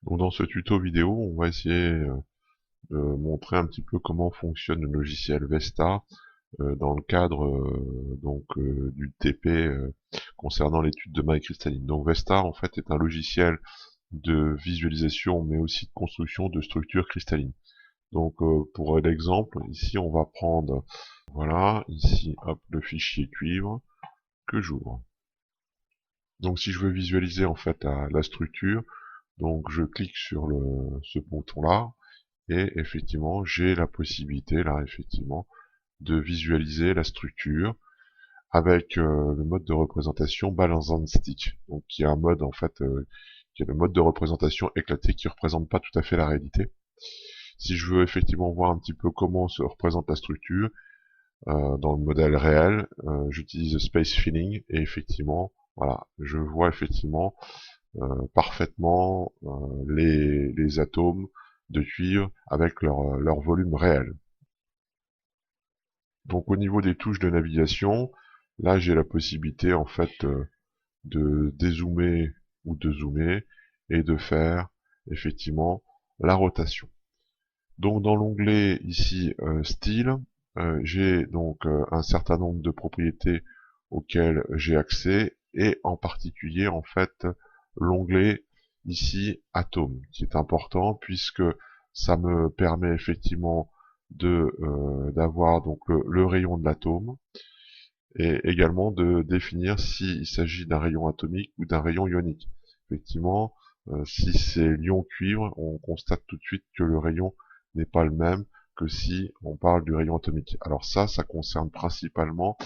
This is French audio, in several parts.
Donc dans ce tuto vidéo, on va essayer de montrer un petit peu comment fonctionne le logiciel Vesta dans le cadre du TP concernant l'étude de mailles cristallines. Donc Vesta en fait est un logiciel de visualisation mais aussi de construction de structures cristallines. Donc pour l'exemple, ici on va prendre, voilà, ici hop, le fichier cuivre que j'ouvre. Donc si je veux visualiser en fait la structure, donc je clique sur ce bouton là, et effectivement j'ai la possibilité là effectivement de visualiser la structure avec le mode de représentation Balance and Stick, donc qui est un mode en fait qui est le mode de représentation éclaté qui représente pas tout à fait la réalité. Si je veux effectivement voir un petit peu comment se représente la structure dans le modèle réel, j'utilise Space Filling et effectivement voilà, je vois effectivement parfaitement les atomes de cuivre avec leur volume réel. Donc au niveau des touches de navigation, là j'ai la possibilité en fait de dézoomer ou de zoomer et de faire effectivement la rotation. Donc dans l'onglet ici style, j'ai donc un certain nombre de propriétés auxquelles j'ai accès et en particulier en fait l'onglet ici atome qui est important puisque ça me permet effectivement de d'avoir donc le rayon de l'atome et également de définir s'il s'agit d'un rayon atomique ou d'un rayon ionique. Effectivement, si c'est l'ion cuivre, on constate tout de suite que le rayon n'est pas le même que si on parle du rayon atomique. Alors ça concerne principalement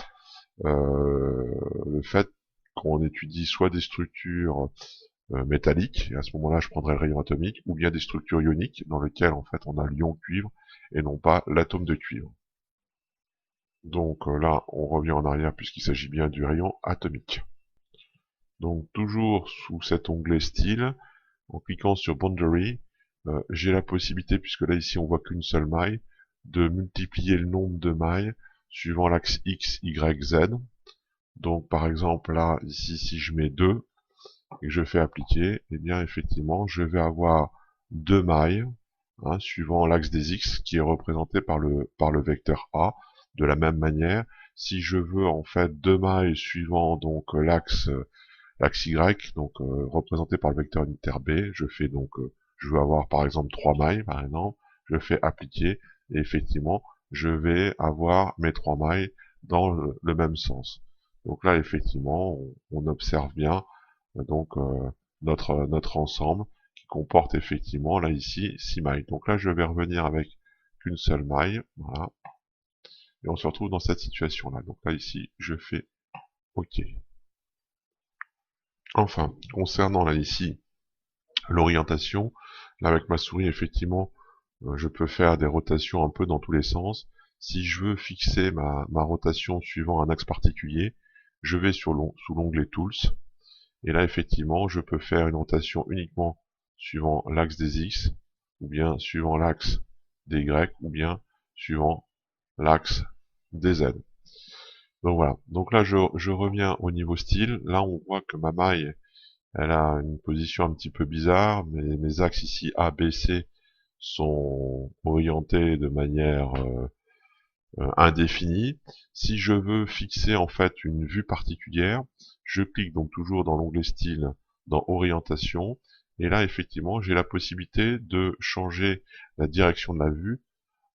le fait qu'on étudie soit des structures métalliques, et à ce moment-là je prendrai le rayon atomique, ou bien des structures ioniques dans lesquelles en fait on a l'ion cuivre et non pas l'atome de cuivre. Donc là, on revient en arrière puisqu'il s'agit bien du rayon atomique. Donc toujours sous cet onglet style, en cliquant sur Boundary, j'ai la possibilité, puisque là ici on voit qu'une seule maille, de multiplier le nombre de mailles suivant l'axe X, Y, Z. Donc par exemple là, ici si je mets 2 et que je fais appliquer, eh bien effectivement je vais avoir 2 mailles, hein, suivant l'axe des X qui est représenté par le vecteur A. De la même manière, si je veux en fait 2 mailles suivant donc l'axe Y, donc représenté par le vecteur unitaire B, je fais donc je veux avoir par exemple 3 mailles par exemple, je fais appliquer et effectivement je vais avoir mes 3 mailles dans le même sens. Donc là effectivement on observe bien donc notre ensemble qui comporte effectivement là ici 6 mailles. Donc là je vais revenir avec qu'une seule maille, voilà, et on se retrouve dans cette situation là. Donc là ici je fais OK. Enfin, concernant là ici l'orientation, là avec ma souris effectivement je peux faire des rotations un peu dans tous les sens. Si je veux fixer ma rotation suivant un axe particulier, je vais sous l'onglet Tools, et là effectivement je peux faire une rotation uniquement suivant l'axe des X, ou bien suivant l'axe des Y, ou bien suivant l'axe des Z. Donc voilà, donc là je reviens au niveau style, là on voit que ma maille elle a une position un petit peu bizarre, mais mes axes ici A, B, C sont orientés de manière indéfinie. Si je veux fixer en fait une vue particulière, je clique donc toujours dans l'onglet style, dans orientation, et là effectivement j'ai la possibilité de changer la direction de la vue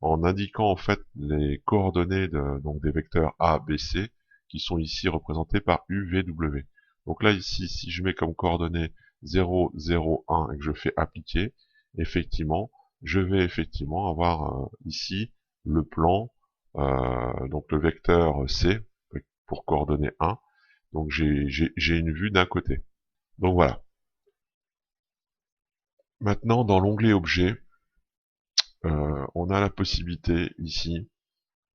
en indiquant en fait les coordonnées donc des vecteurs A, B, C qui sont ici représentés par U, V, W. Donc là ici, si je mets comme coordonnées 0, 0, 1 et que je fais appliquer, effectivement, je vais effectivement avoir ici le plan, donc le vecteur C pour coordonnée 1. Donc j'ai une vue d'un côté. Donc voilà. Maintenant, dans l'onglet objet, on a la possibilité ici.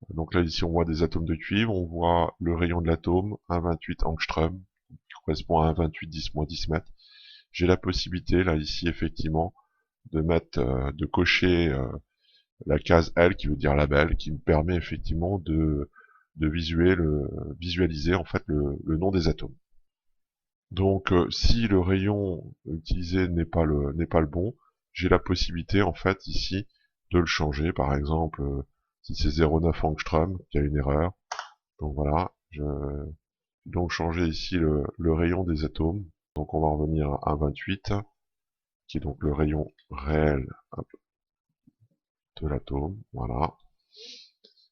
Donc là, ici, on voit des atomes de cuivre, on voit le rayon de l'atome, 1,28 angstrom, qui correspond à 1,28 10-10 mètres. J'ai la possibilité, là, ici, effectivement, de cocher la case L, qui veut dire label, qui me permet effectivement de visualiser, en fait, le nom des atomes. Donc si le rayon utilisé n'est pas le bon, j'ai la possibilité en fait ici de le changer. Par exemple, si c'est 0,9 angstrom, il y a une erreur. Donc voilà, je vais donc changer ici le rayon des atomes. Donc on va revenir à 1,28, qui est donc le rayon réel de l'atome. Voilà.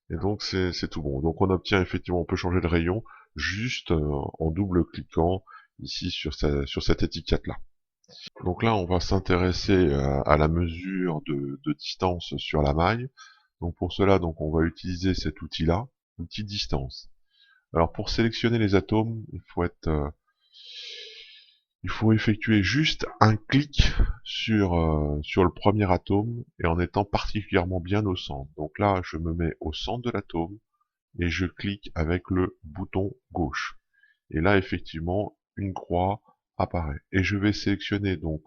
Et donc c'est tout bon. Donc on obtient effectivement, on peut changer de rayon juste en double-cliquant ici sur cette étiquette-là. Donc là, on va s'intéresser à la mesure de distance sur la maille. Donc pour cela, donc on va utiliser cet outil-là, outil distance. Alors pour sélectionner les atomes, il faut effectuer juste un clic sur le premier atome et en étant particulièrement bien au centre. Donc là, je me mets au centre de l'atome et je clique avec le bouton gauche. Et là, effectivement, une croix apparaît. Et je vais sélectionner donc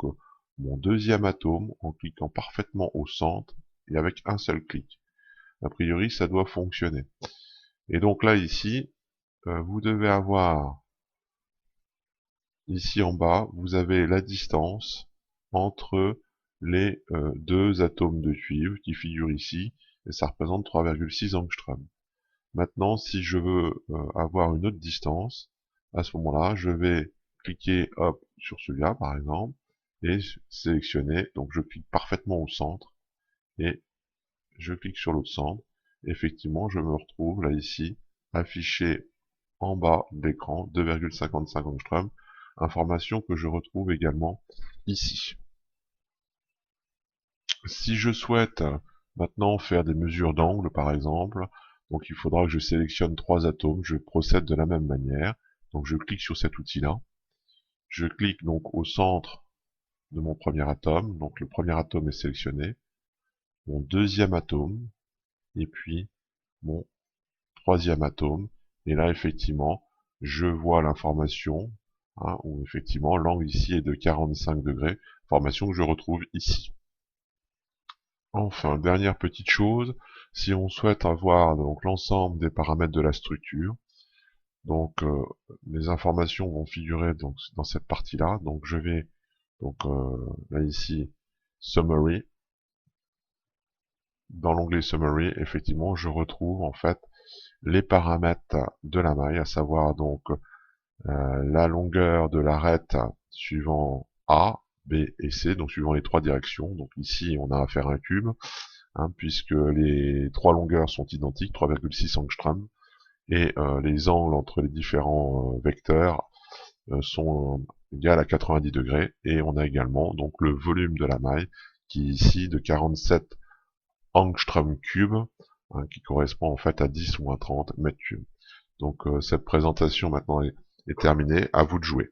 mon deuxième atome en cliquant parfaitement au centre et avec un seul clic. A priori, ça doit fonctionner. Et donc là, ici, vous devez avoir, ici en bas, vous avez la distance entre les deux atomes de cuivre qui figurent ici, et ça représente 3,6 angstroms. Maintenant, si je veux avoir une autre distance, à ce moment-là, je vais cliquer hop, sur celui-là, par exemple, et sélectionner. Donc, je clique parfaitement au centre, et je clique sur l'autre centre. Effectivement, je me retrouve là, ici, affiché en bas de l'écran, 2,55 angstrom, information que je retrouve également ici. Si je souhaite maintenant faire des mesures d'angle, par exemple, donc il faudra que je sélectionne trois atomes, je procède de la même manière. Donc je clique sur cet outil-là, je clique donc au centre de mon premier atome, donc le premier atome est sélectionné, mon deuxième atome, et puis mon troisième atome, et là effectivement, je vois l'information, hein, où effectivement l'angle ici est de 45 degrés, information que je retrouve ici. Enfin, dernière petite chose, si on souhaite avoir donc l'ensemble des paramètres de la structure, donc les informations vont figurer donc dans cette partie-là. Donc je vais donc là ici Summary. Dans l'onglet Summary, effectivement, je retrouve en fait les paramètres de la maille, à savoir donc la longueur de l'arête suivant A, B et C, donc suivant les trois directions. Donc ici, on a affaire à un cube, hein, puisque les trois longueurs sont identiques, 3,6 angstroms, et les angles entre les différents vecteurs sont égales à 90 degrés, et on a également donc le volume de la maille, qui est ici de 47 angstrom cubes, hein, qui correspond en fait à 10 moins 30 mètres cubes. Donc cette présentation maintenant est terminée, à vous de jouer.